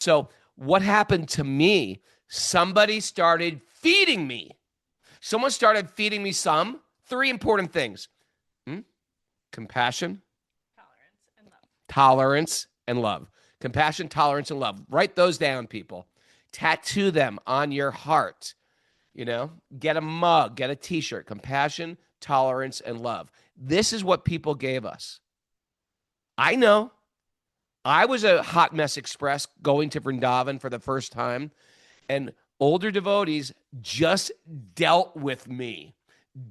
So what happened to me? Somebody started feeding me. Someone started feeding me three important things. Compassion, tolerance, and love. Compassion, tolerance, and love. Write those down, people. Tattoo them on your heart. Get a mug, get a t-shirt. Compassion, tolerance, and love. This is what people gave us. I know. I was a hot mess express going to Vrindavan for the first time, and older devotees just dealt with me,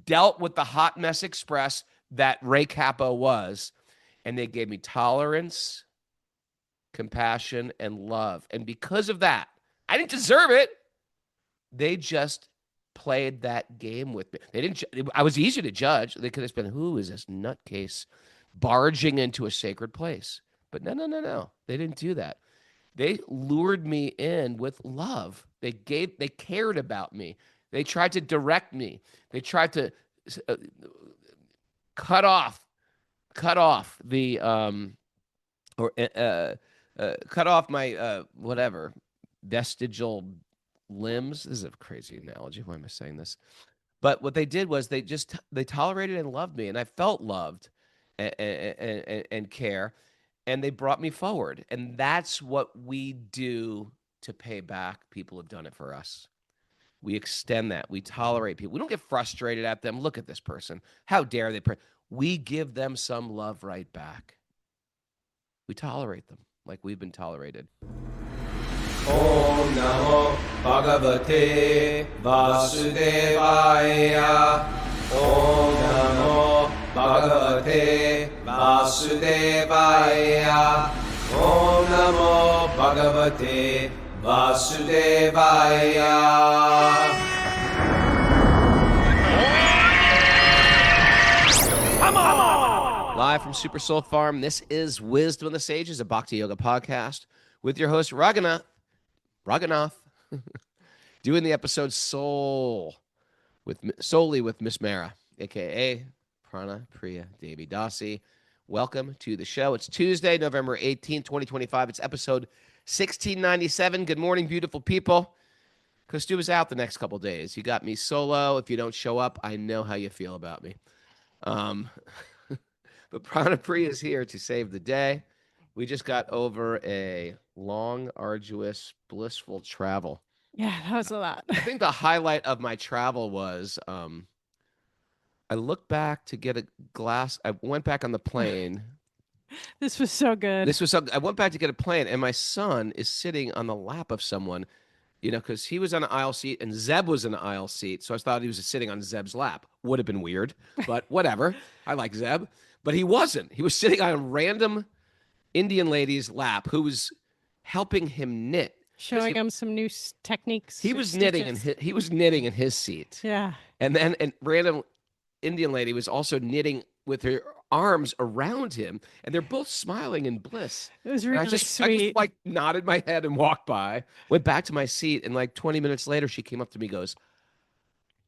dealt with the hot mess express that Ray Capo was, and they gave me tolerance, compassion, and love. And because of that, I didn't deserve it. They just played that game with me. I was easy to judge. They could have been, who is this nutcase barging into a sacred place? But no. They didn't do that. They lured me in with love. They cared about me. They tried to direct me. They tried to cut off the cut off my whatever vestigial limbs. This is a crazy analogy. Why am I saying this? But what they did was they tolerated and loved me, and I felt loved and care, and they brought me forward. And that's what we do to pay back. People have done it for us. We extend that. We tolerate people. We don't get frustrated at them. Look at this person. How dare they? We give them some love right back. We tolerate them like we've been tolerated. Om Namo Bhagavate Vasudevaya. Om Namo Bhagavate Vasudevaya. Om Namo Bhagavate Vasudevaya. Live from Super Soul Farm, this is Wisdom of the Sages, a Bhakti Yoga podcast with your host, Raghunath, doing the episode solely with Miss Mara, a.k.a. Prana Priya Devi Dasi. Welcome to the show. It's Tuesday, November 18th, 2025. It's episode 1697. Good morning, beautiful people. Costu is out the next couple days. You got me solo. If you don't show up, I know how you feel about me. But Prana Priya is here to save the day. We just got over a long, arduous, blissful travel. Yeah, that was a lot. I think the highlight of my travel was I looked back to get a glass. I went back on the plane. This was so good. I went back to get a plane, and my son is sitting on the lap of someone, because he was on an aisle seat and Zeb was in an aisle seat. So I thought he was sitting on Zeb's lap. Would have been weird, but whatever. I like Zeb. But he wasn't. He was sitting on a random Indian lady's lap who was helping him knit. Showing him some new techniques. He was knitting in his seat. Yeah. And then a random Indian lady was also knitting with her arms around him, and they're both smiling in bliss. It was really sweet. I just nodded my head and walked by, went back to my seat, and 20 minutes later, she came up to me and goes,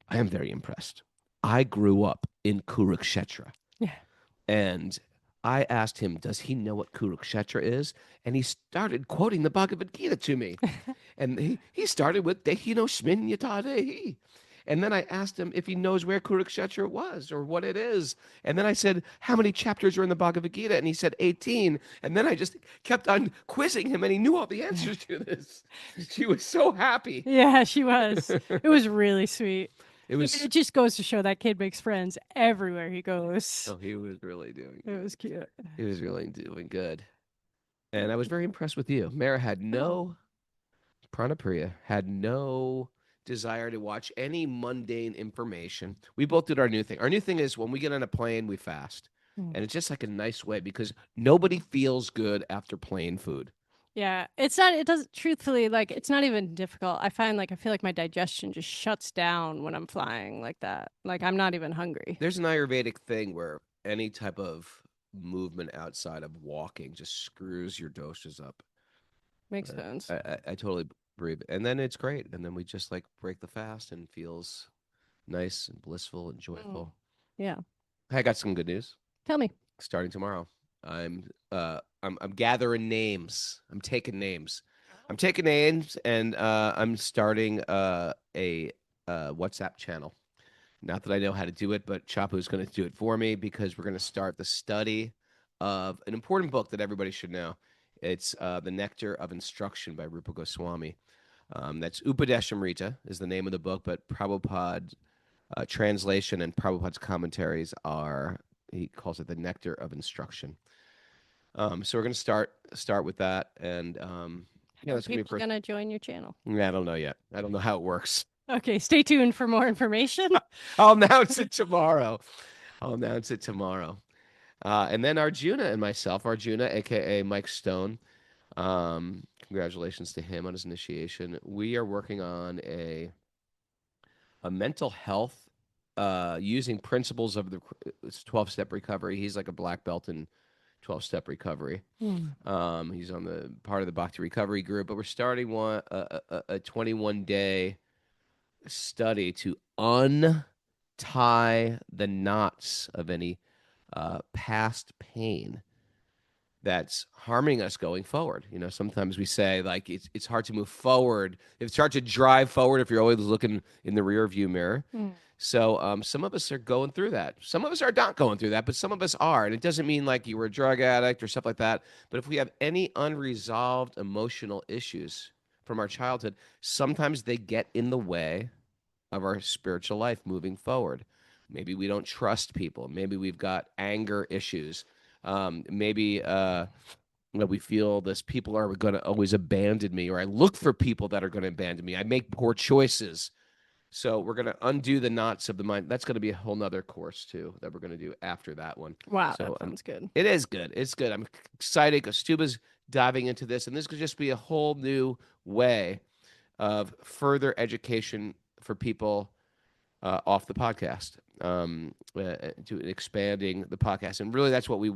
I am very impressed. I grew up in Kurukshetra. Yeah. And I asked him, does he know what Kurukshetra is? And he started quoting the Bhagavad Gita to me. And he started with Dehino Shmin Yata Dehi. And then I asked him if he knows where Kurukshetra was or what it is. And then I said, how many chapters are in the Bhagavad Gita? And he said 18. And then I just kept on quizzing him, and he knew all the answers to this. She was so happy. Yeah, she was. It was really sweet. It just goes to show that kid makes friends everywhere he goes. Oh, he was really doing good. It was cute. He was really doing good. And I was very impressed with you. Mara Prana Priya had no desire to watch any mundane information. We both did our new thing. Our new thing is when we get on a plane, we fast. And it's just like a nice way because nobody feels good after plane food. Yeah, it's not even difficult. I feel like my digestion just shuts down when I'm flying like that. Like I'm not even hungry. There's an Ayurvedic thing where any type of movement outside of walking just screws your doshas up. Makes sense. I totally agree. And then it's great. And then we just break the fast and feels nice and blissful and joyful. Yeah. I got some good news. Tell me. Starting tomorrow, I'm gathering names. I'm taking names. I'm taking names, and I'm starting a WhatsApp channel. Not that I know how to do it, but Chapu's going to do it for me because we're going to start the study of an important book that everybody should know. It's The Nectar of Instruction by Rupa Goswami. That's Upadeshamrita is the name of the book, but Prabhupada translation and Prabhupada's commentaries are, he calls it The Nectar of Instruction. So we're going to start with that, and yeah, that's going to be People first. gonna join your channel. Yeah, I don't know yet. I don't know how it works. Okay, stay tuned for more information. I'll announce it tomorrow. And then Arjuna and myself, Arjuna, aka Mike Stone. Congratulations to him on his initiation. We are working on a mental health using principles of the 12-step recovery. He's like a black belt in 12-step recovery. He's on the part of the Bhakti recovery group, but we're starting a 21-day study to untie the knots of any past pain that's harming us going forward. You know, sometimes we say like it's hard to move forward. It's hard to drive forward if you're always looking in the rear view mirror. So some of us are going through that. Some of us are not going through that, but some of us are. And it doesn't mean like you were a drug addict or stuff like that. But if we have any unresolved emotional issues from our childhood, sometimes they get in the way of our spiritual life moving forward. Maybe we don't trust people. Maybe we've got anger issues. Maybe we feel this people are going to always abandon me, or I look for people that are going to abandon me. I make poor choices. So we're going to undo the knots of the mind. That's going to be a whole nother course too that we're going to do after that one. Wow, so, that sounds good. It is good. It's good. I'm excited because Stuba's diving into this, and this could just be a whole new way of further education for people off the podcast, to expanding the podcast. And really that's what we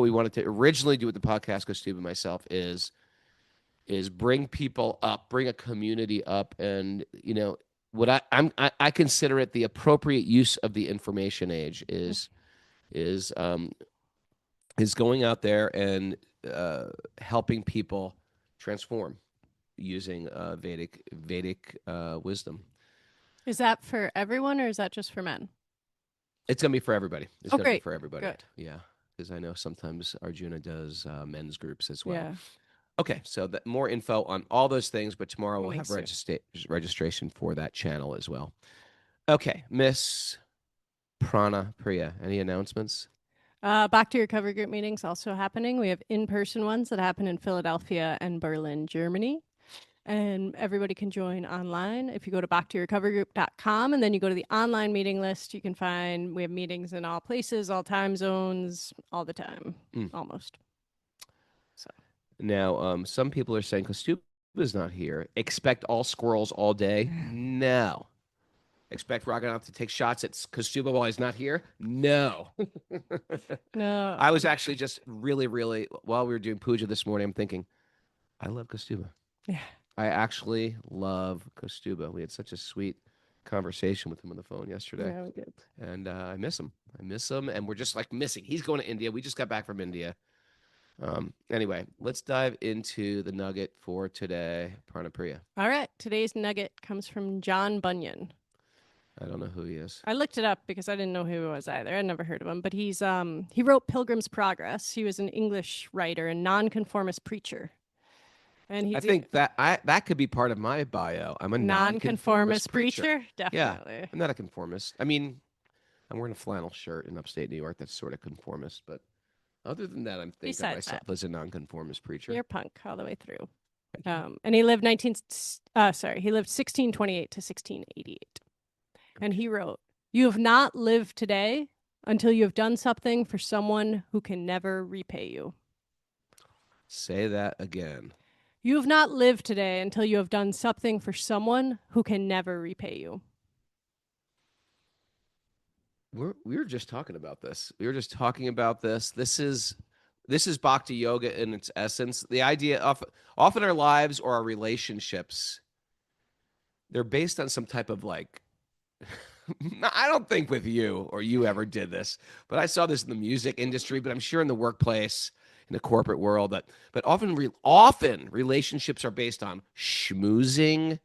wanted to originally do with the podcast, Stuba and myself, is bring people up, bring a community up. And you know what I consider it the appropriate use of the information age is going out there and helping people transform using Vedic wisdom. Is that for everyone, or is that just for men? It's gonna be for everybody. It's gonna great. be for everybody. Good. Yeah, because I know sometimes Arjuna does men's groups as well. Yeah. Okay, so more info on all those things, but tomorrow we'll Links have registration for that channel as well. Okay, Miss Prana Priya, any announcements? Bhakti Recovery Group meetings also happening. We have in-person ones that happen in Philadelphia and Berlin, Germany. And everybody can join online. If you go to bhaktirecoverygroup.com and then you go to the online meeting list, you can find we have meetings in all places, all time zones, all the time, almost. So now, some people are saying Kostuba's not here. Expect all squirrels all day. No. Expect Raghunath to take shots at Kostuba while he's not here? No. no. I was actually just really, while we were doing puja this morning, I'm thinking, I love Kostuba. Yeah. I actually love Kostuba. We had such a sweet conversation with him on the phone yesterday. Yeah, we did. And I miss him. And we're just like missing. He's going to India. We just got back from India. Anyway, let's dive into the nugget for today, Prana Priya. All right. Today's nugget comes from John Bunyan. I don't know who he is. I looked it up because I didn't know who he was either. I'd never heard of him, but he wrote Pilgrim's Progress. He was an English writer and nonconformist preacher. And I think that could be part of my bio. I'm a nonconformist preacher. Definitely. Yeah, I'm not a conformist. I mean, I'm wearing a flannel shirt in upstate New York that's sort of conformist, but other than that, I'm thinking of myself as a nonconformist preacher. You're punk all the way through. And he lived 1628 to 1688. And he wrote, "You have not lived today until you have done something for someone who can never repay you." Say that again. You have not lived today until you have done something for someone who can never repay you. We were just talking about this. This is Bhakti Yoga in its essence. The idea of often our lives or our relationships, they're based on some type of like, I don't think with you or you ever did this, but I saw this in the music industry, but I'm sure in the workplace, in the corporate world. But often relationships are based on schmoozing,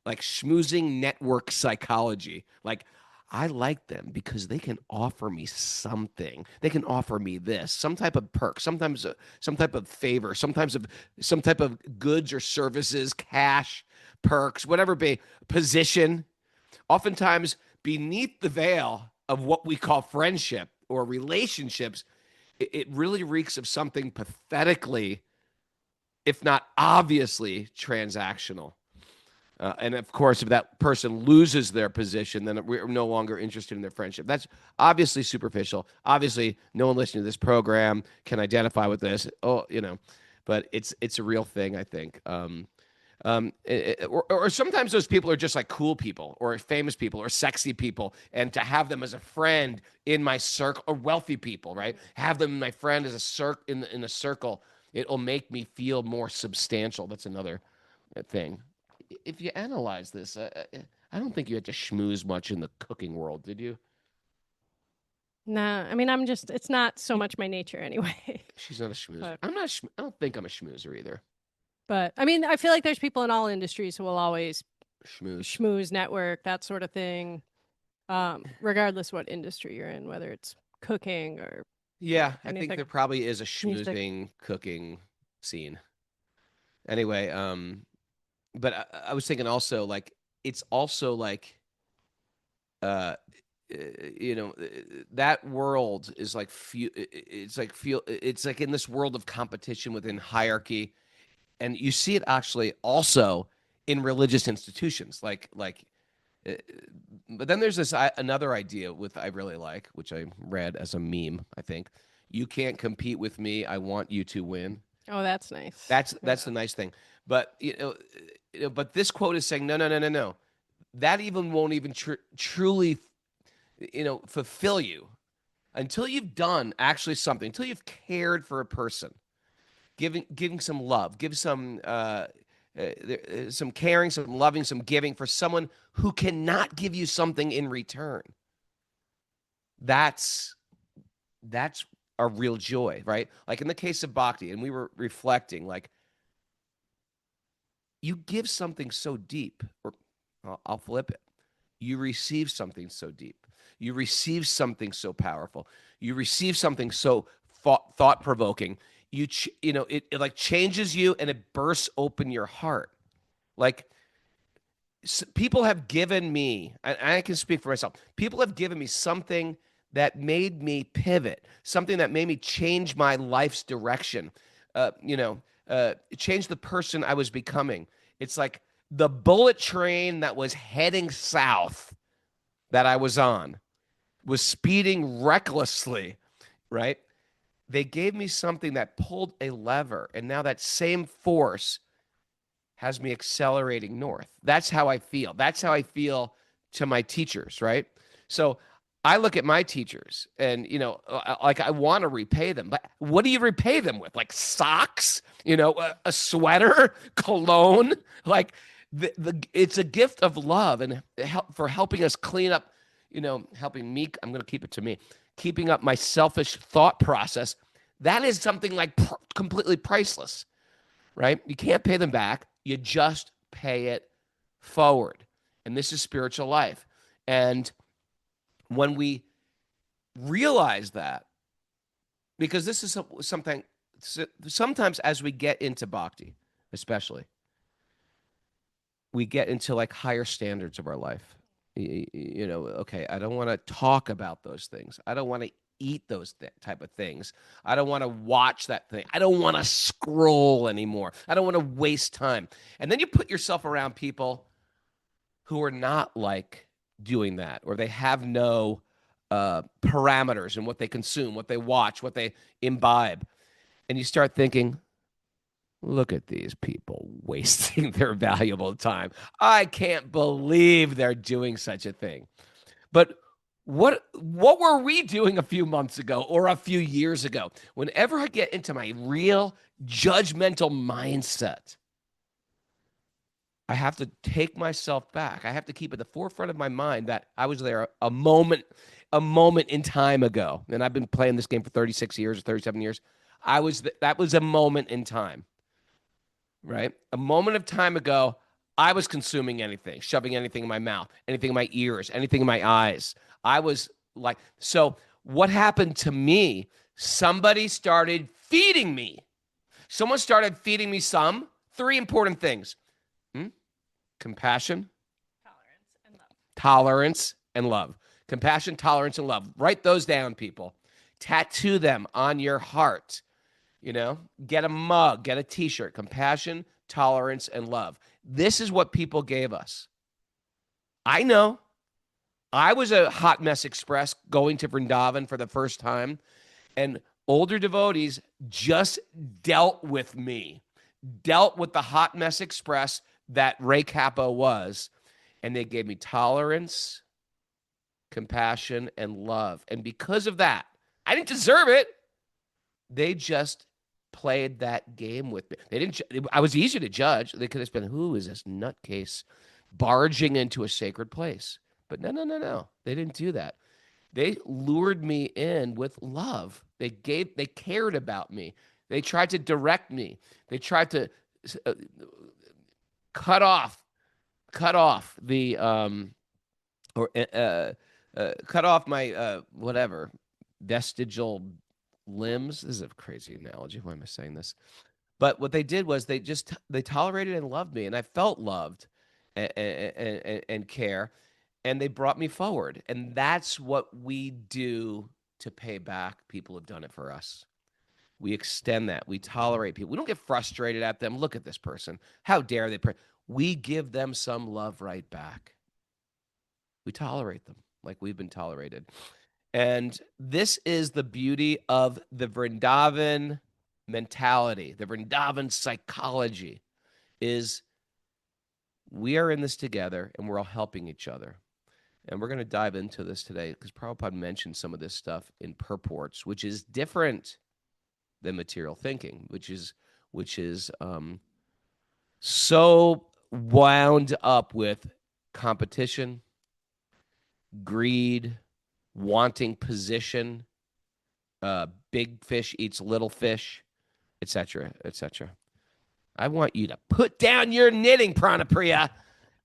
like schmoozing network psychology. Like, I like them because they can offer me something. They can offer me this, some type of perk, sometimes some type of favor, sometimes of some type of goods or services, cash, perks, whatever be, position. Oftentimes, beneath the veil of what we call friendship or relationships, it really reeks of something pathetically, if not obviously, transactional. And of course, if that person loses their position, then we're no longer interested in their friendship. That's obviously superficial. Obviously, no one listening to this program can identify with this. Oh, but it's a real thing, I think. Or sometimes those people are just like cool people or famous people or sexy people, and to have them as a friend in my circle, or wealthy people, right? Have them my friend as in a circle. It'll make me feel more substantial. That's another thing. If you analyze this, I don't think you had to schmooze much in the cooking world, did you? Nah, I mean, it's not so much my nature anyway. She's not a schmoozer. But, I'm not. I don't think I'm a schmoozer either. but I mean, I feel like there's people in all industries who will always Schmooze. schmooze, network, that sort of thing, regardless what industry you're in, whether it's cooking or Yeah, I anything. think there probably is a Music. schmoozing cooking scene. Anyway, but I was thinking also, like, it's also like uh that world is like it's like in this world of competition within hierarchy, and you see it actually also in religious institutions, uh, but then there's this another idea with I really like, which I read as a meme, I think. You can't compete with me, I want you to win. Oh, that's nice. That's the nice thing. But but this quote is saying, no, no, no, no, no. That even won't even truly, fulfill you until you've done actually something, until you've cared for a person, giving some love, give some caring, some loving, some giving for someone who cannot give you something in return. That's a real joy, right? Like in the case of Bhakti, and we were reflecting, like, you give something so deep, or I'll flip it. You receive something so deep. You receive something so powerful. You receive something so thought provoking. It like changes you, and it bursts open your heart. Like, people have given me, and I can speak for myself. People have given me something that made me pivot, something that made me change my life's direction. Change the person I was becoming. It's like the bullet train that was heading south that I was on was speeding recklessly, right? They gave me something that pulled a lever, and now that same force has me accelerating north. That's how I feel. That's how I feel to my teachers, right? So I look at my teachers and, like, I want to repay them, but what do you repay them with? Like socks, a sweater, cologne, like it's a gift of love and for helping us clean up, helping me. I'm going to keep it to me, keeping up my selfish thought process. That is something like completely priceless, right? You can't pay them back. You just pay it forward. And this is spiritual life. And when we realize that, because this is something, sometimes as we get into bhakti, especially, we get into like higher standards of our life. Okay, I don't want to talk about those things. I don't want to eat those type of things. I don't want to watch that thing. I don't want to scroll anymore. I don't want to waste time. And then you put yourself around people who are not like doing that, or they have no parameters in what they consume, what they watch, what they imbibe. And you start thinking, look at these people wasting their valuable time. I can't believe they're doing such a thing. But what were we doing a few months ago or a few years ago? Whenever I get into my real judgmental mindset, I have to take myself back. I have to keep at the forefront of my mind that I was there a moment in time ago. And I've been playing this game for 36 years or 37 years. That was a moment in time, right? A moment of time ago, I was consuming anything, shoving anything in my mouth, anything in my ears, anything in my eyes. I was like, so what happened to me? Somebody started feeding me. Someone started feeding me three important things: compassion, tolerance, and love. Compassion, tolerance, and love. Write those down, people. Tattoo them on your heart. Get a mug, get a t-shirt. Compassion, tolerance, and love. This is what people gave us. I know. I was a hot mess express going to Vrindavan for the first time, and older devotees just dealt with me, dealt with the hot mess express that Ray Capo was, and they gave me tolerance, compassion, and love. And because of that, I didn't deserve it. They just played that game with me. They didn't. I was easy to judge. They could have been, who is this nutcase barging into a sacred place? But no. They didn't do that. They lured me in with love. They cared about me. They tried to direct me. They tried to uh, cut off the or cut off my whatever vestigial limbs. This is a crazy analogy. Why am I saying this? But what they did was they tolerated and loved me, and I felt loved and care, and they brought me forward. And that's what we do to pay back. People have done it for us. We extend that. We tolerate people. We don't get frustrated at them. Look at this person. How dare they? We give them some love right back. We tolerate them like we've been tolerated. And this is the beauty of the Vrindavan mentality, the Vrindavan psychology, is we are in this together and we're all helping each other. And we're going to dive into this today because Prabhupada mentioned some of this stuff in purports, which is different than material thinking, which is so wound up with competition, greed, wanting position, big fish eats little fish, etc., etc. I want you to put down your knitting, Prana Priya.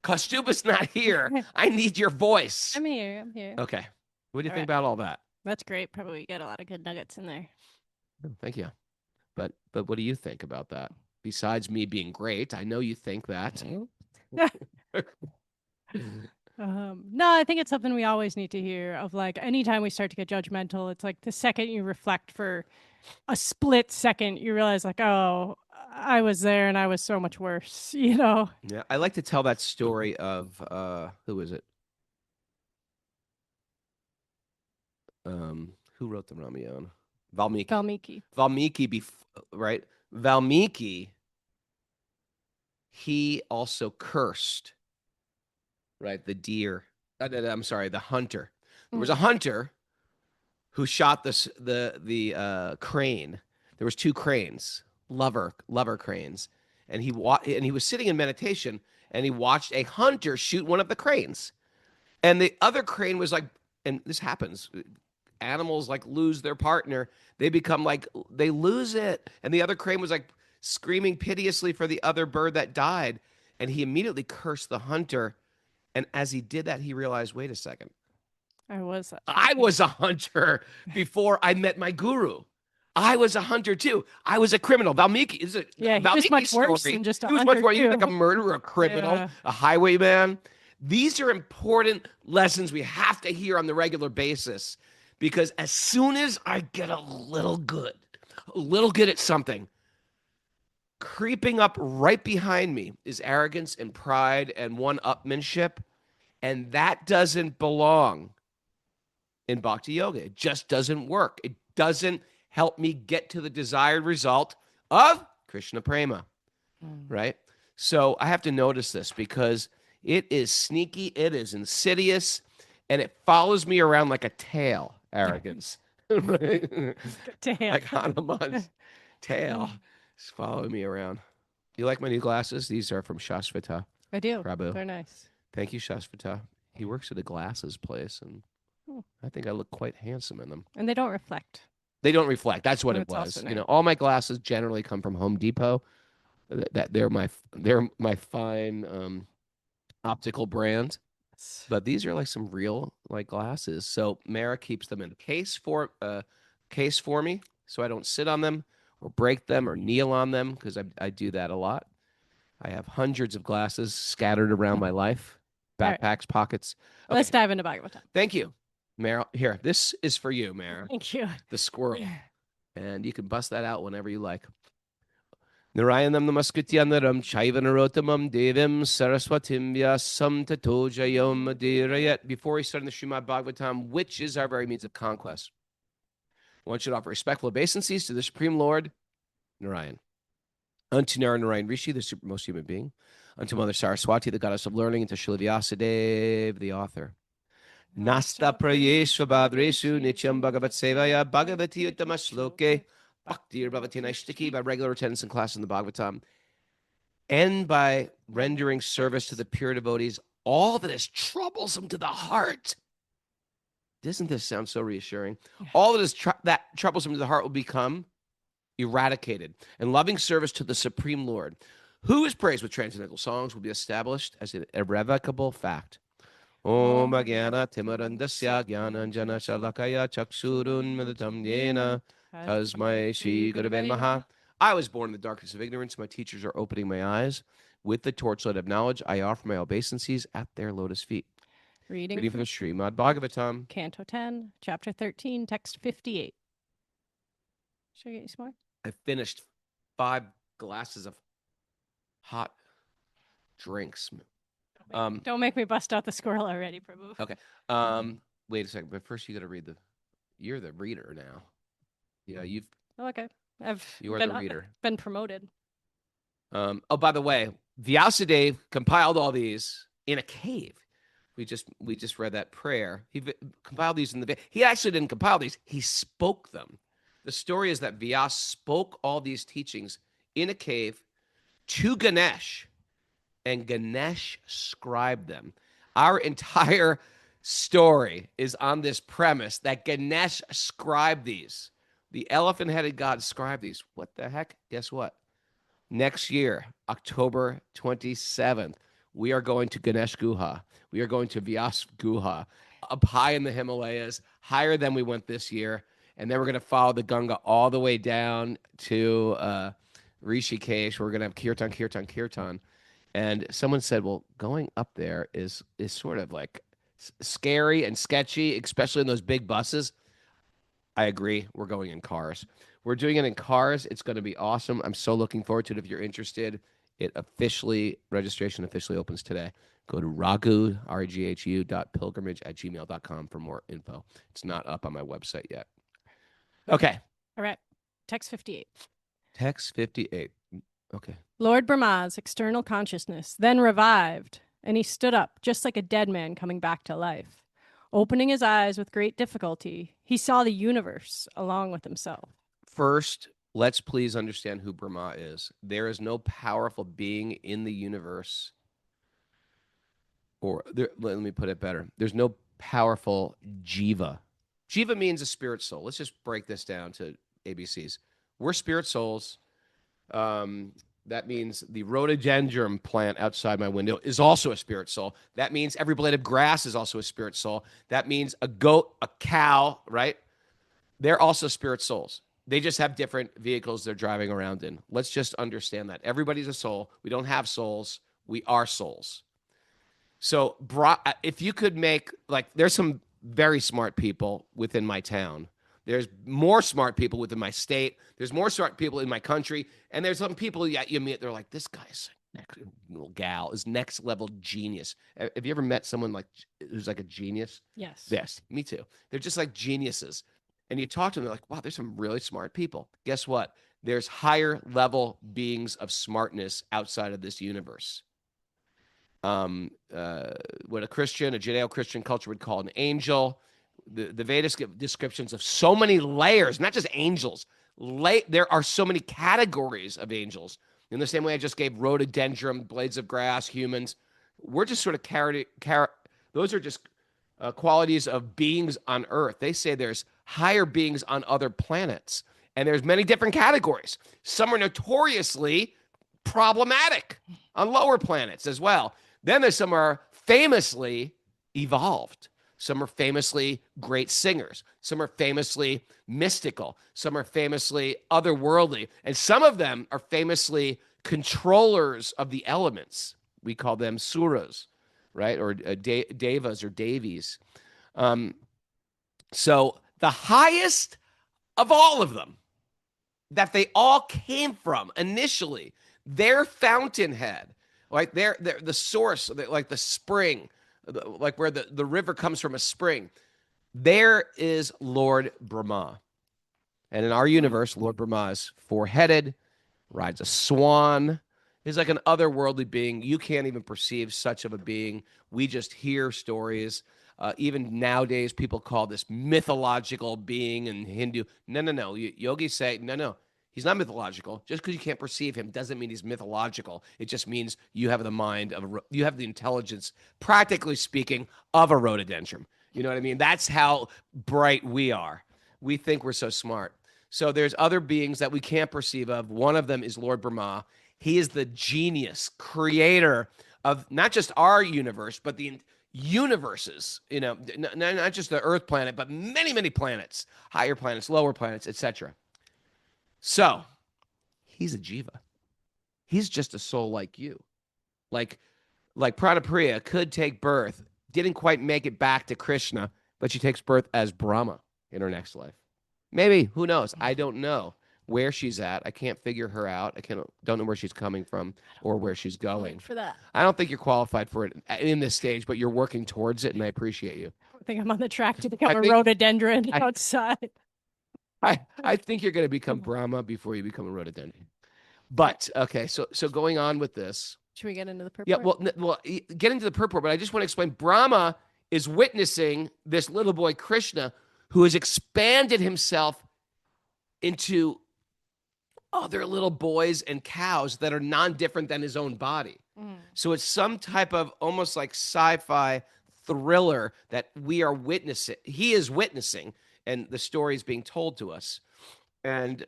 Kaustuba's not here. I need your voice. I'm here. Okay. What do you think about all that? That's great. Probably get a lot of good nuggets in there. Thank you. But what do you think about that? Besides me being great, I know you think that. No, I think it's something we always need to hear of, like, anytime we start to get judgmental, it's like the second you reflect for a split second, you realize, like, oh, I was there and I was so much worse, Yeah, I like to tell that story of who is it? Who wrote the Ramayana? Valmiki. Right? Valmiki, he also cursed, right? The deer. I'm sorry, the hunter. There was a hunter who shot the crane. There was two cranes, lover cranes, and he was sitting in meditation, and he watched a hunter shoot one of the cranes, and the other crane was like, and this happens. Animals like lose their partner. They become like, they lose it. And the other crane was like screaming piteously for the other bird that died. And he immediately cursed the hunter. And as he did that, he realized, wait a second. I was a hunter before I met my guru. I was a hunter too. I was a criminal. Valmiki is a he was much worse than just a hunter. He was much more. He was like a murderer, a criminal, a highwayman. These are important lessons we have to hear on the regular basis, because as soon as I get a little good at something, creeping up right behind me is arrogance and pride and one-upmanship, and that doesn't belong in Bhakti Yoga. It just doesn't work. It doesn't help me get to the desired result of Krishna Prema, right? So I have to notice this because it is sneaky, it is insidious, and it follows me around like a tail, arrogance. Right? Tail. Like Hanuman's tail is following me around. You like my new glasses? These are from Shasvata. I do. Prabhu. They're nice. Thank you, Shasvata. He works at a glasses place, and I think I look quite handsome in them. And they don't reflect. They don't reflect. That's what it That's also was. nice. All my glasses generally come from Home Depot. That they're my fine optical brand. But these are like some real like glasses. So Mara keeps them in a case for me, so I don't sit on them or break them or kneel on them, because I do that a lot. I have hundreds of glasses scattered around my life, All right. backpacks, pockets. Okay, Let's dive into Bhagavatam. thank you, Mara. Here, this is for you, Mara, Thank you. the squirrel, and you can bust that out whenever you like. Narayanam namaskrityannaram chaivanarotamam devim saraswatim vyasam tato jayom adirayat. Before we start in the Srimad Bhagavatam, which is our very means of conquest, one should offer respectful obeisances to the Supreme Lord, Narayan. Unto Narayan Rishi, the supermost human being. Unto Mother Saraswati, the goddess of learning. And to Srila Vyasadeva, the author. Nasta prayesva badresu nityam bhagavat sevaya bhagavati uttama shloke bhakti bhavati naishtiki, by regular attendance in class in the Bhagavatam, and by rendering service to the pure devotees, all that is troublesome to the heart. Doesn't this sound so reassuring? All that is that troublesome to the heart will become eradicated, and loving service to the Supreme Lord, who is praised with transcendental songs, will be established as an irrevocable fact. Om Agyana Timarandasya Gyananjana Shalakaya Chaksurun Midatam Yena Tasmai Shri Gurave Namaha. I was born in the darkness of ignorance. My teachers are opening my eyes. With the torchlight of knowledge, I offer my obeisances at their lotus feet. Reading from the Srimad Bhagavatam. Canto 10, Chapter 13, Text 58. Should I get you some more? I finished 5 glasses of hot drinks. Don't make me bust out the squirrel already, Prabhu. Okay. Wait a second, but first you got to read you're the reader now. Yeah, Oh, okay. You are the reader. Been promoted. Oh, by the way, Vyasadeva compiled all these in a cave. We just read that prayer. He compiled these he actually didn't compile these. He spoke them. The story is that Vyas spoke all these teachings in a cave to Ganesh, and Ganesh scribed them. Our entire story is on this premise that Ganesh scribed these. The elephant-headed god scribed these. What the heck? Guess what? Next year, October 27th, we are going to Ganesh Guha. We are going to Vyas Guha, up high in the Himalayas, higher than we went this year. And then we're going to follow the Ganga all the way down to Rishikesh. We're going to have kirtan, kirtan, kirtan. And someone said, well, going up there is sort of like scary and sketchy, especially in those big buses. I agree. We're going in cars. We're doing it in cars. It's going to be awesome. I'm so looking forward to it. If you're interested, registration officially opens today. Go to raghu.pilgrimage@gmail.com for more info. It's not up on my website yet. Okay. All right. Text 58. Text 58. Okay. Lord Brahma's external consciousness then revived, and he stood up just like a dead man coming back to life. Opening his eyes with great difficulty, he saw the universe along with himself. First, let's please understand who Brahma is. There is no powerful being in the universe, let me put it better. There's no powerful jiva. Jiva means a spirit soul. Let's just break this down to ABCs. We're spirit souls. That means the rhododendron plant outside my window is also a spirit soul. That means every blade of grass is also a spirit soul. That means a goat, a cow, right? They're also spirit souls. They just have different vehicles they're driving around in. Let's just understand that. Everybody's a soul. We don't have souls. We are souls. So if you could make, there's some very smart people within my town. There's more smart people within my state. There's more smart people in my country. And there's some people you meet, they're like, this guy's little gal is next level genius. Have you ever met someone who's like a genius? Yes. Yes, me too. They're just like geniuses. And you talk to them, they're like, wow, there's some really smart people. Guess what? There's higher level beings of smartness outside of this universe. What a Judeo-Christian culture would call an angel. The Vedas give descriptions of so many layers, not just angels. There are so many categories of angels. In the same way I just gave rhododendron, blades of grass, humans. We're just sort of those are just qualities of beings on earth. They say there's higher beings on other planets. And there's many different categories. Some are notoriously problematic on lower planets as well. Then there's some are famously evolved. Some are famously great singers. Some are famously mystical. Some are famously otherworldly. And some of them are famously controllers of the elements. We call them suras, right? Or devas or devis. So the highest of all of them that they all came from initially, their fountainhead, like the source, like the spring, like where the river comes from a spring, there is Lord Brahma. And in our universe, Lord Brahma is four-headed, rides a swan, is like an otherworldly being. You can't even perceive such of a being. We just hear stories. Even nowadays, people call this mythological being in Hindu. No. Yogis say, no. He's not mythological. Just because you can't perceive him doesn't mean he's mythological. It just means you have the mind of you have the intelligence, practically speaking, of a rhododendron. You know what I mean? That's how bright we are. We think we're so smart. So there's other beings that we can't perceive of. One of them is Lord Brahma. He is the genius, creator of not just our universe, but the universes, not just the Earth planet, but many, many planets, higher planets, lower planets, etc. So he's a jiva. He's just a soul like you. Like Prana Priya could take birth, didn't quite make it back to Krishna, but she takes birth as Brahma in her next life. Maybe, who knows? I don't know where she's at. I can't figure her out. Don't know where she's coming from or where she's going. For that. I don't think you're qualified for it in this stage, but you're working towards it, and I appreciate you. I think I'm on the track to become a rhododendron outside. I think you're going to become Brahma before you become a rhododendron. But, okay, so going on with this. Should we get into the purport? Yeah, well, get into the purport, but I just want to explain. Brahma is witnessing this little boy, Krishna, who has expanded himself into other little boys and cows that are non-different than his own body. So it's some type of almost like sci-fi thriller that we are witnessing. He is witnessing, and the story is being told to us. And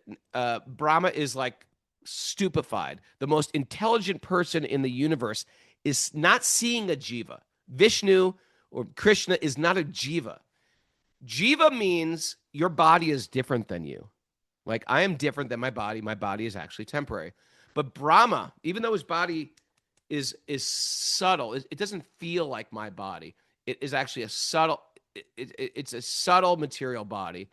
Brahma is like stupefied. The most intelligent person in the universe is not seeing a jiva. Vishnu or Krishna is not a jiva. Jiva means your body is different than you. Like, I am different than my body. My body is actually temporary. But Brahma, even though his body is subtle, it doesn't feel like my body. It is actually a subtle, it's a subtle material body.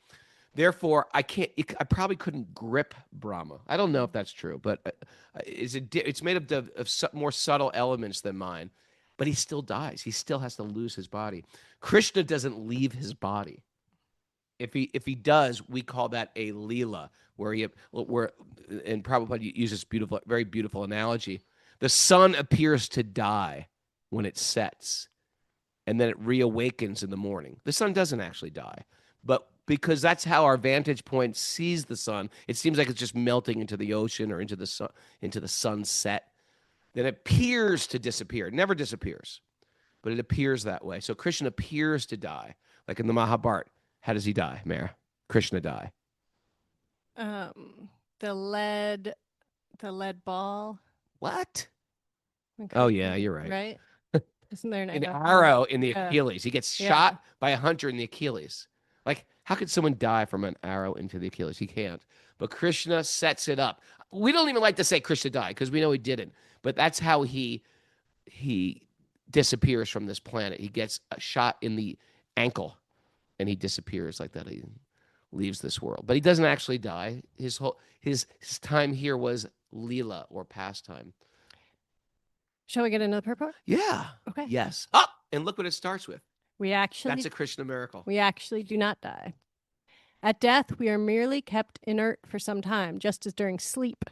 Therefore, I probably couldn't grip Brahma. I don't know if that's true, but it's made of more subtle elements than mine. But he still dies. He still has to lose his body. Krishna doesn't leave his body. If he does, we call that a Leela, and Prabhupada uses very beautiful analogy. The sun appears to die when it sets, and then it reawakens in the morning. The sun doesn't actually die, but because that's how our vantage point sees the sun, it seems like it's just melting into the ocean or into the sunset. Then it appears to disappear. It never disappears, but it appears that way. So Krishna appears to die, like in the Mahabharata. How does he die, Mara? Krishna die. The lead ball. What? Okay. Oh yeah, you're right. Right? Isn't there an arrow in the Achilles? He gets shot by a hunter in the Achilles. Like, how could someone die from an arrow into the Achilles? He can't. But Krishna sets it up. We don't even like to say Krishna died because we know he didn't. But that's how he disappears from this planet. He gets a shot in the ankle, and he disappears like that. He leaves this world, but he doesn't actually die. His time here was Leela, or pastime. Shall we get into the purport? Yeah. Okay. Yes. Oh, and look what it starts with. That's a Krishna miracle. We actually do not die. At death, we are merely kept inert for some time, just as during sleep.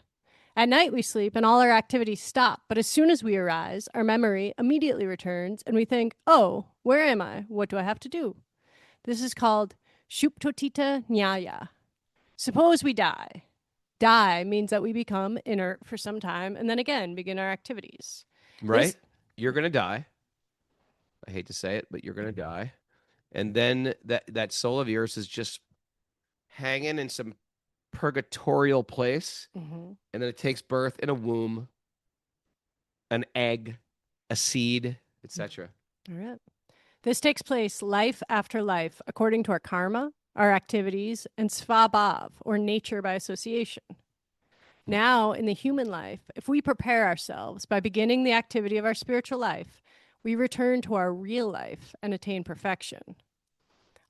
At night we sleep and all our activities stop, but as soon as we arise, our memory immediately returns and we think, oh, where am I? What do I have to do? This is called Shuptotita Nyaya. Suppose we die. Die means that we become inert for some time and then again begin our activities. Right? You're going to die. I hate to say it, but you're going to die. And then that soul of yours is just hanging in some purgatorial place, Mhm. and then it takes birth in a womb, an egg, a seed, etc. All right. This takes place life after life according to our karma, our activities, and svabhav, or nature by association. Now, in the human life, if we prepare ourselves by beginning the activity of our spiritual life, we return to our real life and attain perfection.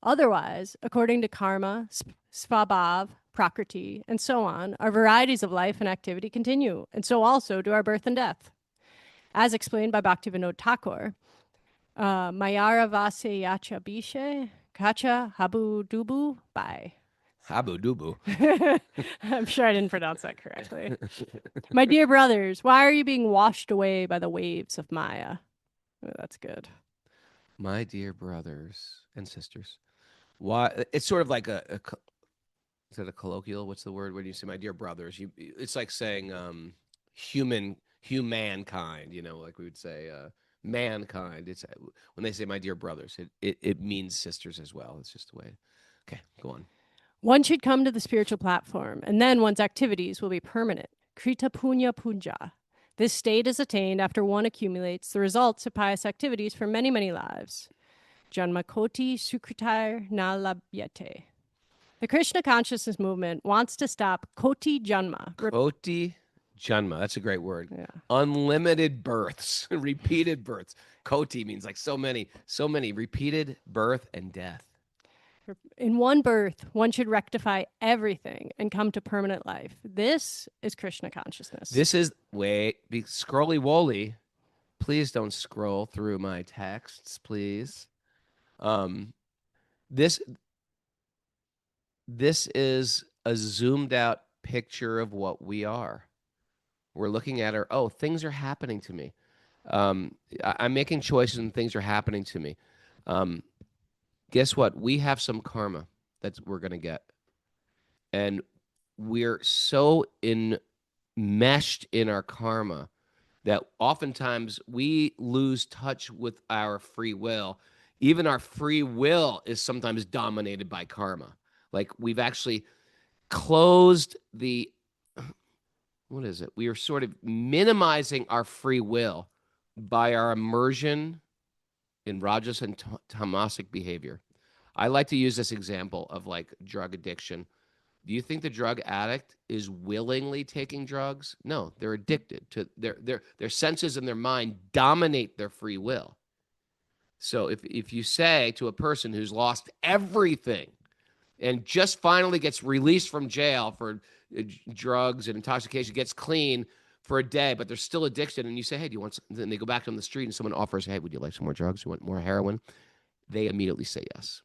Otherwise, according to karma, svabhav, prakriti, and so on, our varieties of life and activity continue, and so also do our birth and death. As explained by Bhaktivinoda Thakur, Mayara Vase Yacha Bishe, Kacha Habu Dubu Bai. Habu dubu. I'm sure I didn't pronounce that correctly. My dear brothers, why are you being washed away by the waves of Maya? Oh, that's good. My dear brothers and sisters. Why? It's sort of like is that a colloquial? What's the word when you say my dear brothers? It's like saying humankind, like we would say mankind. It's when they say my dear brothers, it means sisters as well. It's just the way. Okay, go on. One should come to the spiritual platform, and then one's activities will be permanent. Krita punya punja. This state is attained after one accumulates the results of pious activities for many, many lives. Janmakoti sukritar na labhyate. The Krishna consciousness movement wants to stop koti janma. Koti janma. That's a great word. Yeah. Unlimited births, repeated births. Koti means like so many repeated birth and death. In one birth, one should rectify everything and come to permanent life. This is Krishna consciousness. This is, scrolly woly. Please don't scroll through my texts, please. This is a zoomed out picture of what we are. We're looking at things are happening to me. I'm making choices and things are happening to me. Guess what? We have some karma that we're going to get. And we're so enmeshed in our karma that oftentimes we lose touch with our free will. Even our free will is sometimes dominated by karma. Like we've actually closed we are sort of minimizing our free will by our immersion in rajas and tamasic behavior. I like to use this example of like drug addiction. Do you think the drug addict is willingly taking drugs? No, they're addicted to their senses and their mind dominate their free will. So if you say to a person who's lost everything and just finally gets released from jail for drugs and intoxication, gets clean for a day, but they're still addicted, and you say, hey, do you want some? Then they go back on the street and someone offers, hey, would you like some more drugs? You want more heroin? They immediately say yes.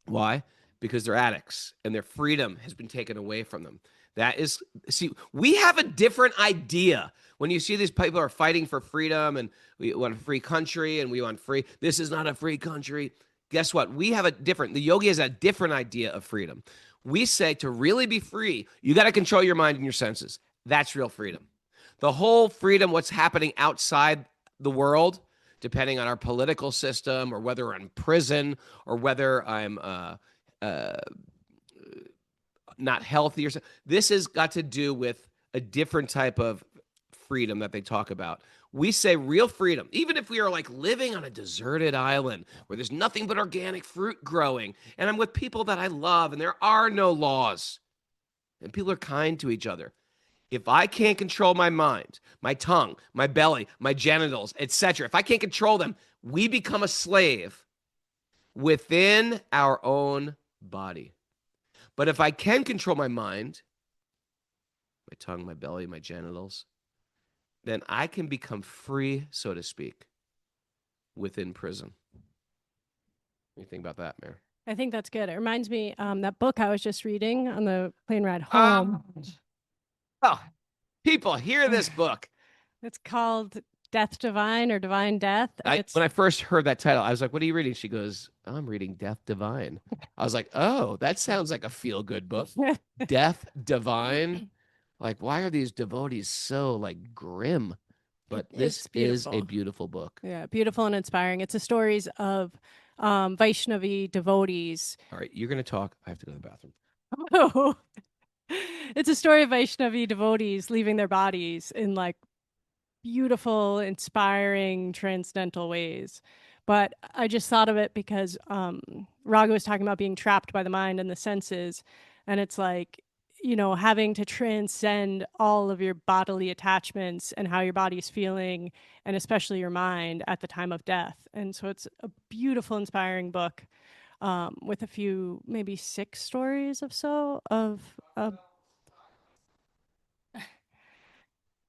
Why? Because they're addicts and their freedom has been taken away from them. We have a different idea. When you see these people are fighting for freedom and we want a free country and we want free, this is not a free country. Guess what? The yogi has a different idea of freedom. We say to really be free, you got to control your mind and your senses. That's real freedom. The whole freedom, what's happening outside the world, depending on our political system or whether I'm in prison or whether I'm not healthy or something. This has got to do with a different type of freedom that they talk about. We say real freedom, even if we are like living on a deserted island where there's nothing but organic fruit growing, and I'm with people that I love and there are no laws and people are kind to each other. If I can't control my mind, my tongue, my belly, my genitals, etc., if I can't control them, we become a slave within our own body. But if I can control my mind, my tongue, my belly, my genitals, then I can become free, so to speak, within prison. What do you think about that, Mary? I think that's good. It reminds me that book I was just reading on the plane ride home. People, hear this book. It's called Death Divine or Divine Death. When I first heard that title, I was like, what are you reading? She goes, I'm reading Death Divine. I was like, oh, that sounds like a feel-good book. Death Divine. Like, why are these devotees so like grim? But this is a beautiful book. Yeah, beautiful and inspiring. It's the stories of Vaishnavi devotees. All right, you're going to talk. I have to go to the bathroom. Oh, it's a story of Vaishnavi devotees leaving their bodies in like beautiful, inspiring, transcendental ways. But I just thought of it because Raga was talking about being trapped by the mind and the senses. And it's like, having to transcend all of your bodily attachments and how your body's feeling, and especially your mind at the time of death. And so it's a beautiful, inspiring book with a few, maybe 6 stories of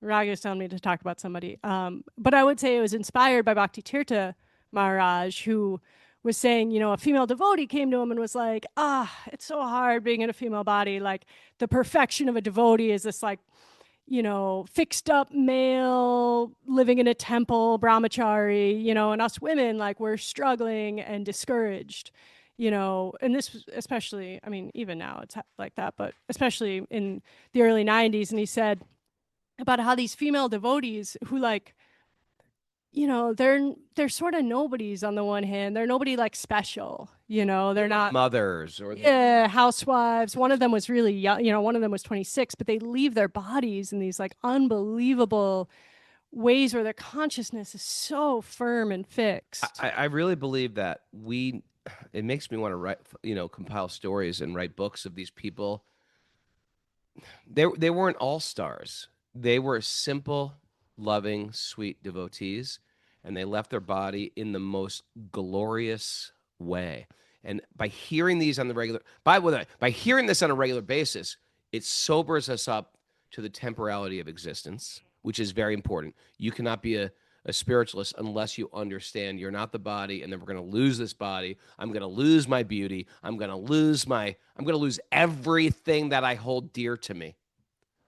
Raghu's telling me to talk about somebody. But I would say it was inspired by Bhakti Tirtha Maharaj, who was saying, a female devotee came to him and was like, it's so hard being in a female body. Like the perfection of a devotee is this like, fixed up male living in a temple, brahmachari, and us women, like we're struggling and discouraged, and this was especially, I mean, even now it's like that, but especially in the early 90s. And he said, about how these female devotees who like they're sort of nobodies on the one hand. They're nobody like special, they're not Mothers or housewives. One of them was really young, one of them was 26, but they leave their bodies in these like unbelievable ways where their consciousness is so firm and fixed. I really believe that it makes me want to write, compile stories and write books of these people. They weren't all stars. They were simple, loving, sweet devotees, and they left their body in the most glorious way. And by hearing these on the regular, by hearing this on a regular basis, it sobers us up to the temporality of existence, which is very important. You cannot be a spiritualist unless you understand you're not the body, and then we're going to lose this body. I'm going to lose my beauty. I'm going to lose everything that I hold dear to me.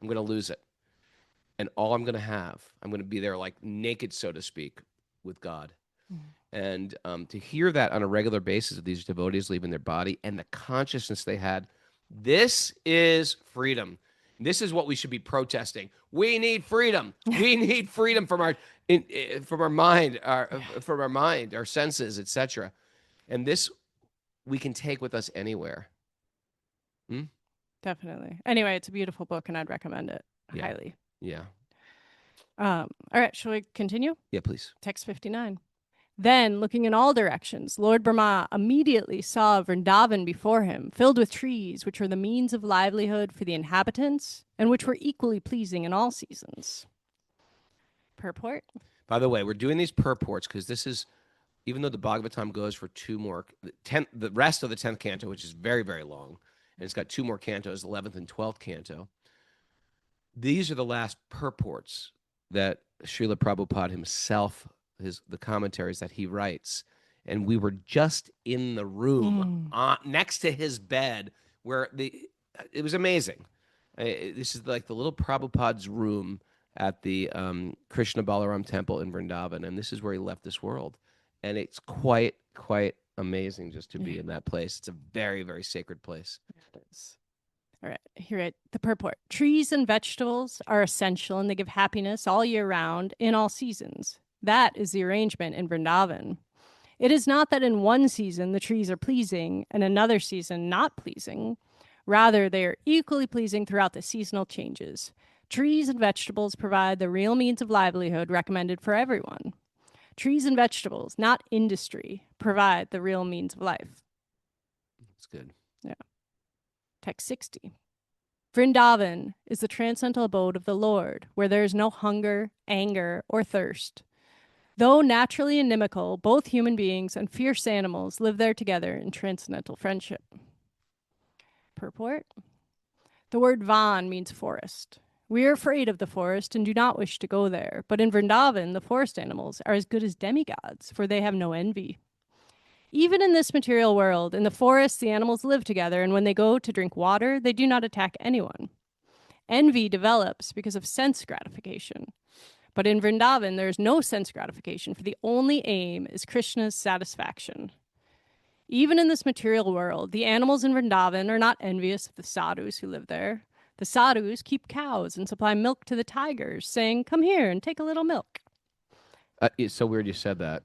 I'm going to lose it. And all I'm going to be there like naked, so to speak, with God. And to hear that on a regular basis of these devotees leaving their body and the consciousness they had, this is freedom. This is what we should be protesting. We need freedom. We need freedom from our mind, our senses, etc. And this we can take with us anywhere. Definitely. Anyway, it's a beautiful book, and I'd recommend it highly. Yeah. All right, shall we continue? Yeah, please. Text 59. Then, looking in all directions, Lord Brahma immediately saw Vrindavan before him, filled with trees, which were the means of livelihood for the inhabitants, and which were equally pleasing in all seasons. Purport? By the way, we're doing these purports because this is, even though the Bhagavatam goes for the rest of the 10th canto, which is very, very long, and it's got 2 more cantos, 11th and 12th canto, these are the last purports that Srila Prabhupada himself, the commentaries that he writes. And we were just in the room next to his bed where it was amazing. This is like the little Prabhupada's room at the Krishna Balaram temple in Vrindavan. And this is where he left this world. And it's quite amazing just to be in that place. It's a very, very sacred place. It is. All right, here the purport. Trees and vegetables are essential, and they give happiness all year round in all seasons. That is the arrangement in Vrindavan. It is not that in one season the trees are pleasing and another season not pleasing. Rather, they are equally pleasing throughout the seasonal changes. Trees and vegetables provide the real means of livelihood recommended for everyone. Trees and vegetables, not industry, provide the real means of life. That's good. Yeah. Text 60. Vrindavan is the transcendental abode of the Lord, where there is no hunger, anger, or thirst. Though naturally inimical, both human beings and fierce animals live there together in transcendental friendship. Purport. The word van means forest. We are afraid of the forest and do not wish to go there, but in Vrindavan, the forest animals are as good as demigods, for they have no envy. Even in this material world, in the forest, the animals live together, and when they go to drink water, they do not attack anyone. Envy develops because of sense gratification. But in Vrindavan, there is no sense gratification, for the only aim is Krishna's satisfaction. Even in this material world, the animals in Vrindavan are not envious of the sadhus who live there. The sadhus keep cows and supply milk to the tigers, saying, "Come here and take a little milk." It's so weird you said that.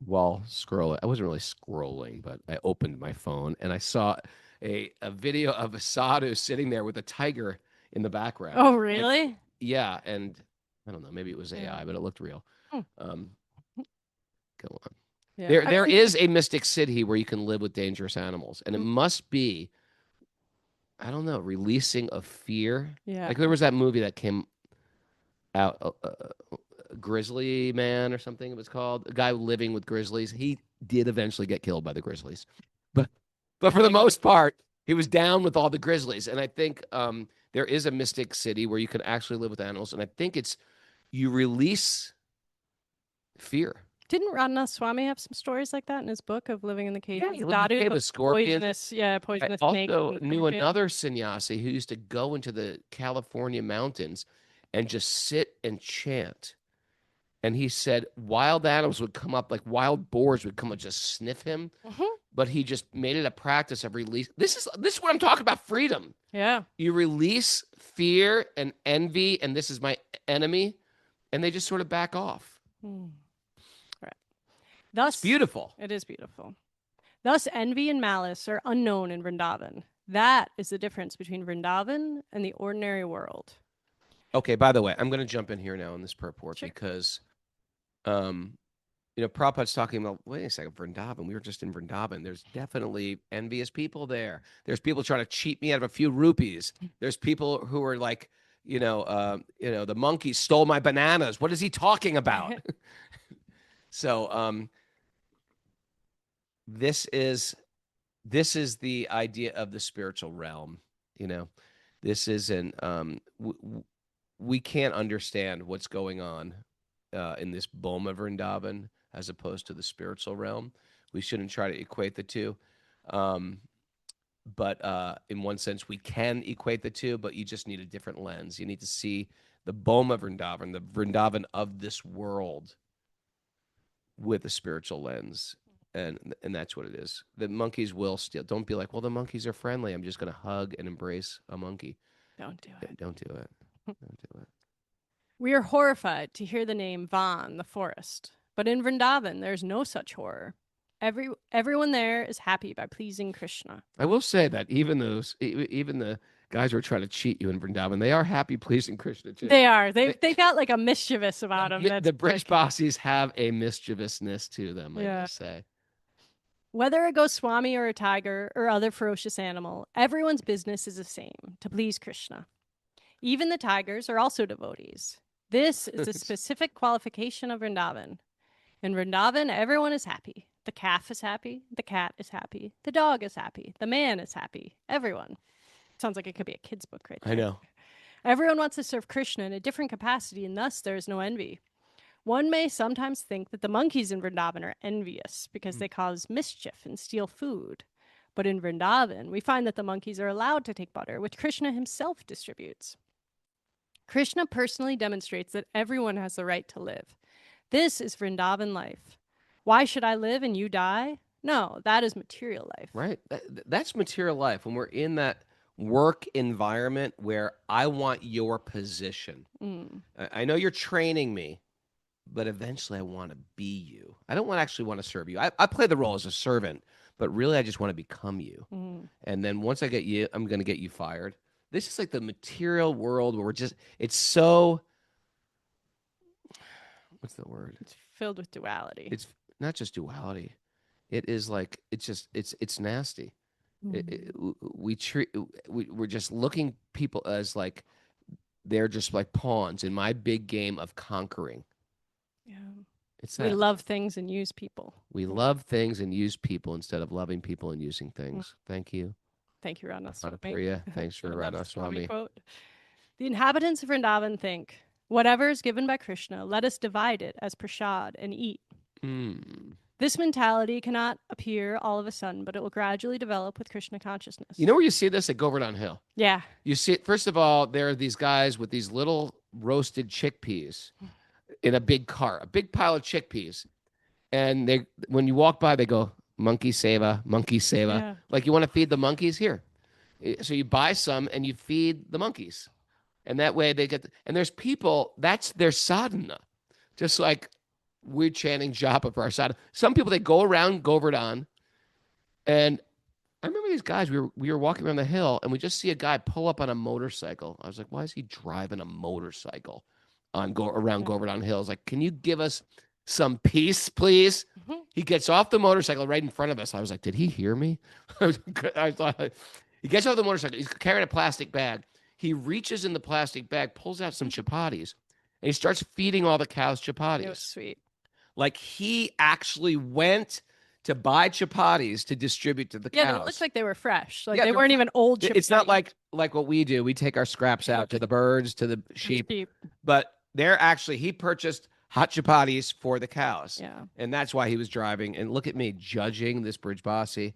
While scrolling, I wasn't really scrolling, but I opened my phone and I saw a video of a sadhu sitting there with a tiger in the background. Oh, really? Yeah, and I don't know, maybe it was AI, Yeah. but it looked real. Hmm. Go on. Yeah. There is a mystic city where you can live with dangerous animals, and it must be, I don't know, releasing of fear. Yeah. Like there was that movie that came out, Grizzly Man or something it was called. A guy living with grizzlies. He did eventually get killed by the grizzlies, but for the most part, he was down with all the grizzlies. And I think there is a mystic city where you can actually live with animals, and I think it's you release fear. Didn't Raghunath Swami have some stories like that in his book of living in the cage? Yeah, he lived in the cave with scorpions. Poisonous I snakes. also and knew scorpions. another sannyasi who used to go into the California mountains and just sit and chant. And he said wild animals would come up, like wild boars would come and just sniff him. But he just made it a practice of release. This is what I'm talking about, freedom. Yeah. You release fear and envy, and this is my enemy, and they just sort of back off. Right. Thus, It's beautiful. It is beautiful. Thus, envy and malice are unknown in Vrindavan. That is the difference between Vrindavan and the ordinary world. Okay, by the way, I'm going to jump in here now on this purport because, Prabhupada's talking about, wait a second, Vrindavan. We were just in Vrindavan. There's definitely envious people there. There's people trying to cheat me out of a few rupees. There's people who are like, the monkey stole my bananas. What is he talking about? So, this is the idea of the spiritual realm. This isn't. We can't understand what's going on in this Boma Vrindavan as opposed to the spiritual realm. We shouldn't try to equate the two. But in one sense, we can equate the two, but you just need a different lens. You need to see the Boma Vrindavan, the Vrindavan of this world, with a spiritual lens. And that's what it is. The monkeys will steal. Don't be like, well, the monkeys are friendly. I'm just going to hug and embrace a monkey. Don't do it. Don't do it. Don't do it. We are horrified to hear the name Van, the forest. But in Vrindavan, there's no such horror. Everyone there is happy by pleasing Krishna. I will say that even the guys who are trying to cheat you in Vrindavan, they are happy pleasing Krishna too. They are. They got like a mischievous about them. The British bossies have a mischievousness to them, I must say. Whether a Goswami or a tiger or other ferocious animal, everyone's business is the same, to please Krishna. Even the tigers are also devotees. This is a specific qualification of Vrindavan. In Vrindavan, everyone is happy. The calf is happy. The cat is happy. The dog is happy. The man is happy. Everyone. Sounds like it could be a kid's book right there. I know. Everyone wants to serve Krishna in a different capacity, and thus there is no envy. One may sometimes think that the monkeys in Vrindavan are envious because they cause mischief and steal food. But in Vrindavan, we find that the monkeys are allowed to take butter, which Krishna himself distributes. Krishna personally demonstrates that everyone has the right to live. This is Vrindavan life. Why should I live and you die? No, that is material life. Right. That's material life. When we're in that work environment where I want your position. I know you're training me, but eventually I want to be you. I don't actually want to serve you. I play the role as a servant, but really I just want to become you. And then once I get you, I'm going to get you fired. This is like the material world where it's so, what's the word? It's filled with duality. It's not just duality. It is like, it's nasty. We're just looking people as like, they're just like pawns in my big game of conquering. Yeah. We love things and use people. We love things and use people instead of loving people and using things. Thank you. Thank you, Raghunath Swami. Prana Priya. Thanks for Raghunath Swami. Quote. The inhabitants of Vrindavan think, whatever is given by Krishna, let us divide it as prasad and eat. This mentality cannot appear all of a sudden, but it will gradually develop with Krishna consciousness. You know where you see this? At Govardhan Hill. Yeah. You see it, first of all, there are these guys with these little roasted chickpeas in a big cart, a big pile of chickpeas. And when you walk by, they go, monkey seva, monkey seva. Yeah. Like, you want to feed the monkeys? Here. So you buy some and you feed the monkeys. And that way they get, and there's people, that's their sadhana. Just like we're chanting japa for our sadhana. Some people, they go around Govardhan and I remember these guys. We were walking around the hill, and we just see a guy pull up on a motorcycle. I was like, "Why is he driving a motorcycle around Yeah. Govardhan Hills? Like, can you give us some peace, please?" He gets off the motorcycle right in front of us. I was like, "Did he hear me?" I thought he gets off the motorcycle. He's carrying a plastic bag. He reaches in the plastic bag, pulls out some chapatis, and he starts feeding all the cows It was chapatis. sweet. Like he actually went to buy chapatis to distribute to the Yeah, cows. they looked like they were fresh. Like Yeah, they they're weren't even old. It's not chapati. like what we do. We take our scraps out to the birds, to the sheep, Sheep. but they're actually he purchased hot chapatis for the cows, Yeah. and that's why he was driving. And look at me judging this bridge bossy.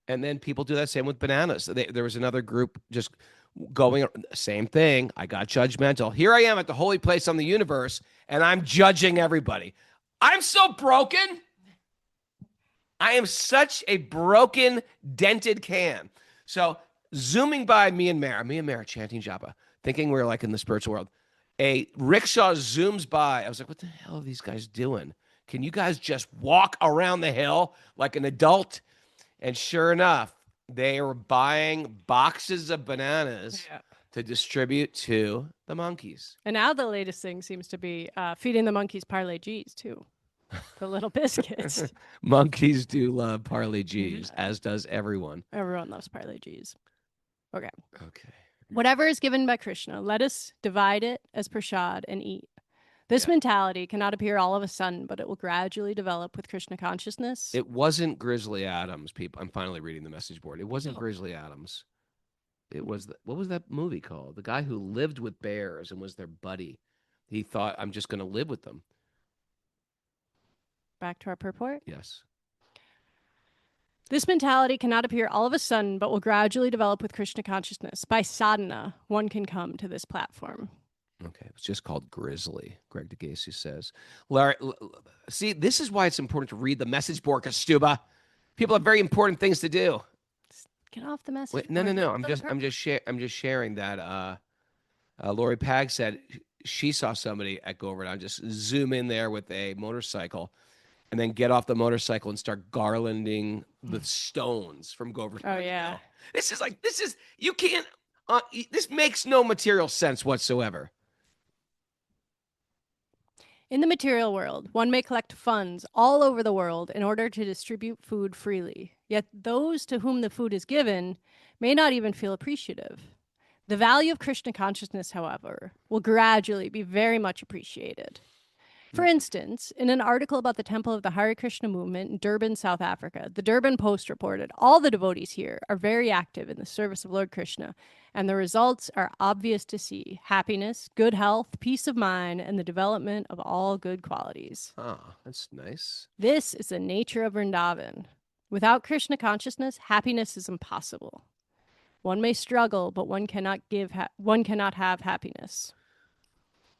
And then people do that same with bananas. There was another group just going same thing. I got judgmental. Here I am at the holy place on the universe, and I'm judging everybody. I'm so broken. I am such a broken, dented can. So zooming by me and Mara chanting japa, thinking we're like in the spiritual world. A rickshaw zooms by. I was like, what the hell are these guys doing? Can you guys just walk around the hill like an adult? And sure enough, they were buying boxes of bananas to distribute to the monkeys. And now the latest thing seems to be feeding the monkeys Parle G's too. The little biscuits. Monkeys do love Parley G's, as does everyone. Everyone loves Parle G's. Okay. Okay. Whatever is given by Krishna, let us divide it as prasad and eat. This mentality cannot appear all of a sudden, but it will gradually develop with Krishna consciousness. It wasn't Grizzly Adams, people. I'm finally reading the message board. It wasn't Grizzly Adams. It was what was that movie called? The guy who lived with bears and was their buddy. He thought, I'm just going to live with them. Back to our purport. Yes. This mentality cannot appear all of a sudden, but will gradually develop with Krishna consciousness. By sadhana, one can come to this platform. Okay, it's just called Grizzly, Greg DeGacy says. Larry, see, this is why it's important to read the message board, Kastuba. People have very important things to do. Get off the message. Wait, no. I'm just sharing that. Lori Pag said she saw somebody at Govardhan just zoom in there with a motorcycle, and then get off the motorcycle and start garlanding the stones from Govardhan. Oh yeah. This is you can't. This makes no material sense whatsoever. In the material world, one may collect funds all over the world in order to distribute food freely. Yet those to whom the food is given may not even feel appreciative. The value of Krishna consciousness, however, will gradually be very much appreciated. For instance, in an article about the Temple of the Hare Krishna movement in Durban, South Africa, the Durban Post reported all the devotees here are very active in the service of Lord Krishna, and the results are obvious to see: happiness, good health, peace of mind, and the development of all good qualities. Oh, that's nice. This is the nature of Vrindavan. Without Krishna consciousness, happiness is impossible. One may struggle, but one cannot have happiness.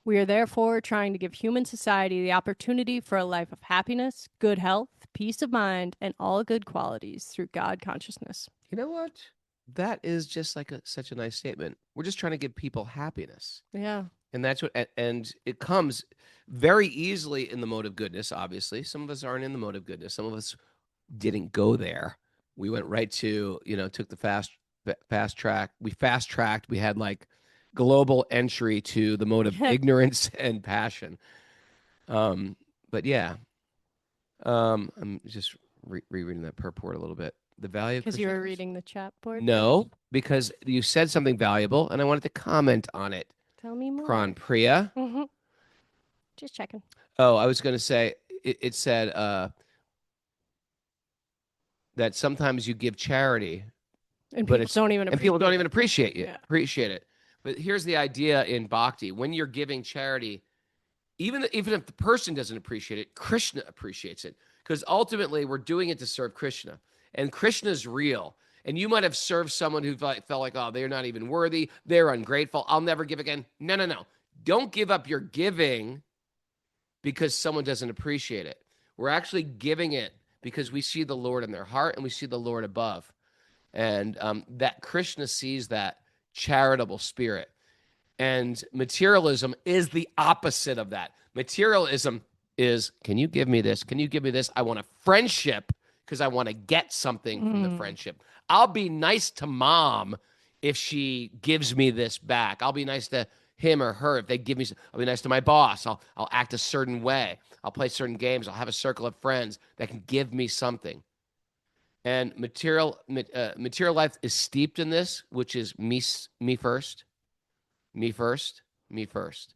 We are therefore trying to give human society the opportunity for a life of happiness, good health, peace of mind, and all good qualities through God consciousness. You know what? That is just like such a nice statement. We're just trying to give people happiness. Yeah. And that's what, and it comes very easily in the mode of goodness, obviously. Some of us aren't in the mode of goodness. Some of us didn't go there. We went right to, took the fast track. We fast tracked. We had like global entry to the mode of ignorance and passion. But yeah, I'm just rereading that purport a little bit. The value of because you were reading the chat board. No, because you said something valuable, and I wanted to comment on it. Tell me more. Prana Priya. Mm-hmm. Just checking. Oh, I was going to say it said that sometimes you give charity, and but people don't even appreciate it. But here's the idea in Bhakti: when you're giving charity, even if the person doesn't appreciate it, Krishna appreciates it, because ultimately we're doing it to serve Krishna, and Krishna's real. And you might have served someone who felt like, oh, they're not even worthy, they're ungrateful, I'll never give again. No. Don't give up your giving because someone doesn't appreciate it. We're actually giving it because we see the Lord in their heart and we see the Lord above. And that Krishna sees that charitable spirit. And materialism is the opposite of that. Materialism is, can you give me this? Can you give me this? I want a friendship. because I want to get something from the friendship. I'll be nice to mom if she gives me this back. I'll be nice to him or her if they give me. I'll be nice to my boss. I'll act a certain way. I'll play certain games. I'll have a circle of friends that can give me something. And material life is steeped in this, which is me first, me first, me first.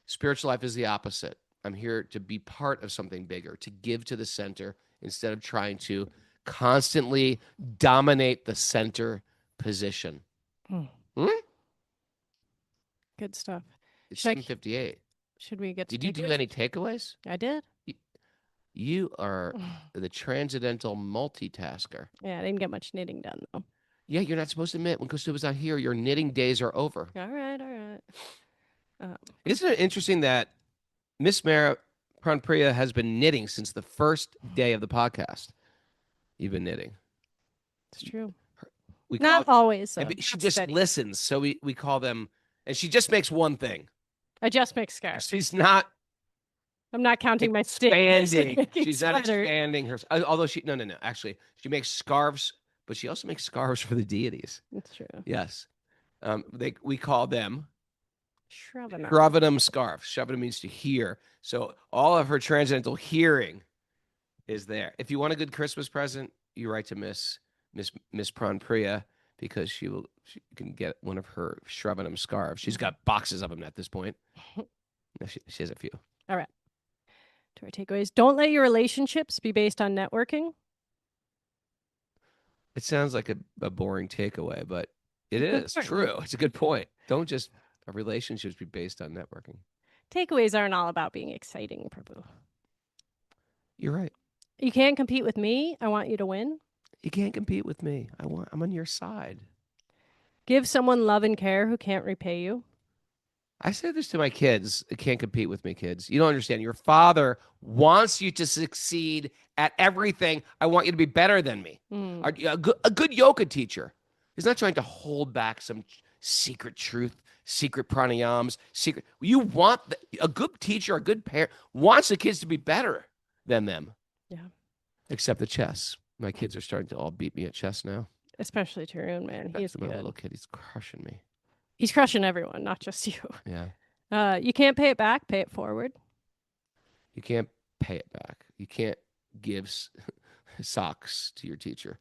Spiritual life is the opposite. I'm here to be part of something bigger, to give to the center instead of trying to constantly dominate the center position. Good stuff. It's 7:58. Should we get to Did you do any takeaways? I did. You are the transcendental multitasker. Yeah, I didn't get much knitting done, though. Yeah, you're not supposed to admit when Kostuba's not here, your knitting days are over. All right. Isn't it interesting that Miss Prana Priya has been knitting since the first day of the podcast? You've been knitting. It's true. We not always, though. She just listens, so we call them, and she just makes one thing. I just make scarves. She's not. I'm not counting my expanding. She's not expanding her. Although no. Actually, she makes scarves, but she also makes scarves for the deities. That's true. Yes. We call them Shravanam scarves. Shravanam means to hear. So all of her transcendental hearing is there. If you want a good Christmas present, you write to Miss Prana Priya, because she can get one of her Shravanam scarves. She's got boxes of them at this point. No, she has a few. All right. To our takeaways. Don't let your relationships be based on networking. It sounds like a boring takeaway, but it is true. It's a good point. Don't just relationships be based on networking. Takeaways aren't all about being exciting, Prabhu. You're right. You can't compete with me. I want you to win. You can't compete with me. I'm on your side. Give someone love and care who can't repay you. I say this to my kids. You can't compete with me, kids. You don't understand. Your father wants you to succeed at everything. I want you to be better than me. A good yoga teacher is not trying to hold back some secret truth, secret pranayams, secret. You want a good teacher, a good parent wants the kids to be better than them. Yeah. Except the chess. My kids are starting to all beat me at chess now. Especially Tarun, man. He's my good. little kid. He's crushing me. He's crushing everyone, not just you. Yeah. You can't pay it back. Pay it forward. You can't pay it back. You can't give socks to your teacher.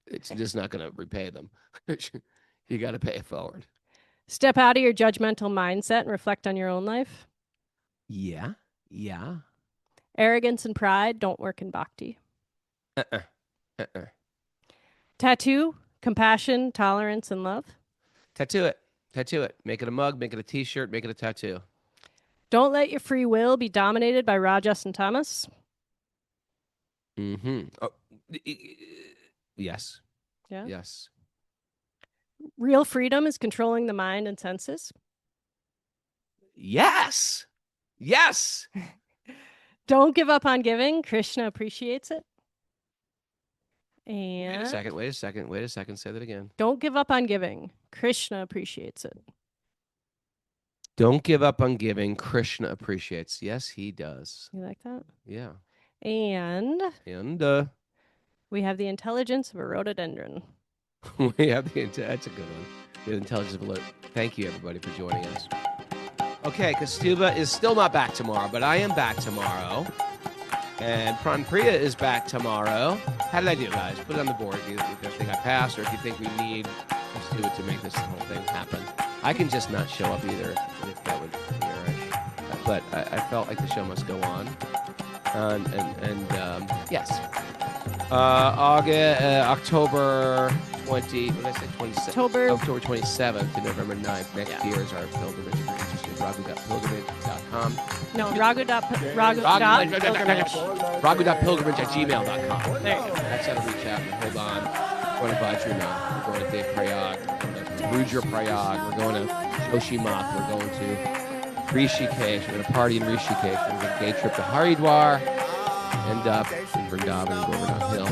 It's just not going to repay them. You got to pay it forward. Step out of your judgmental mindset and reflect on your own life. Yeah. Arrogance and pride don't work in bhakti. Tattoo, compassion, tolerance, and love. Tattoo it. Make it a mug, make it a t-shirt, make it a tattoo. Don't let your free will be dominated by Rajas and Tamas. Oh, yes. Yeah. Yes. Real freedom is controlling the mind and senses. Yes. Don't give up on giving. Krishna appreciates it. And Wait a second. Say that again. Don't give up on giving. Krishna appreciates it. Don't give up on giving. Krishna appreciates. Yes, he does. You like that? Yeah. And we have the intelligence of a rhododendron. That's a good one. The intelligence of a Thank you, everybody, for joining us. Okay, Kostuba is still not back tomorrow, but I am back tomorrow. And Prana Priya is back tomorrow. How did I do, guys? Put it on the board if you think I passed, or if you think we need Kostuba to make this whole thing happen. I can just not show up either, if that would be all right. But I felt like the show must go on. Yes. October 20. What did I say? 27. October 27th to November 9th. Next year is our pilgrimage. If you're interested, Raghu.pilgrimage.com. No, Raghu.pilgrimage. Raghu.pilgrimage@gmail.com. There you go. That's how to reach out. And hold on. We're going to Vajranath. We're going to Deathbed. We're going to Rudra. We're going to Joshimath. We're going to Rishikesh. We're going to party in Rishikesh. We're going to get a day trip to Haridwar. End up in Vrindavan and Govardhan Hill.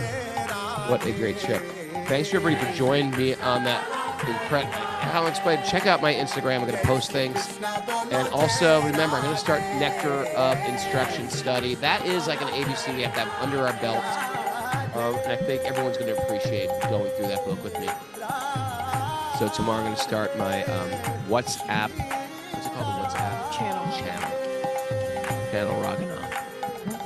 What a great trip. Thanks for everybody for joining me on that incredible. How I explained, check out my Instagram. I'm going to post things. And also, remember, I'm going to start Nectar of Instruction Study. That is like an ABC we have to have under our belt And I think everyone's going to appreciate going through that book with me. So tomorrow I'm going to start my WhatsApp. What's it called? The WhatsApp Channel. channel Raghunath.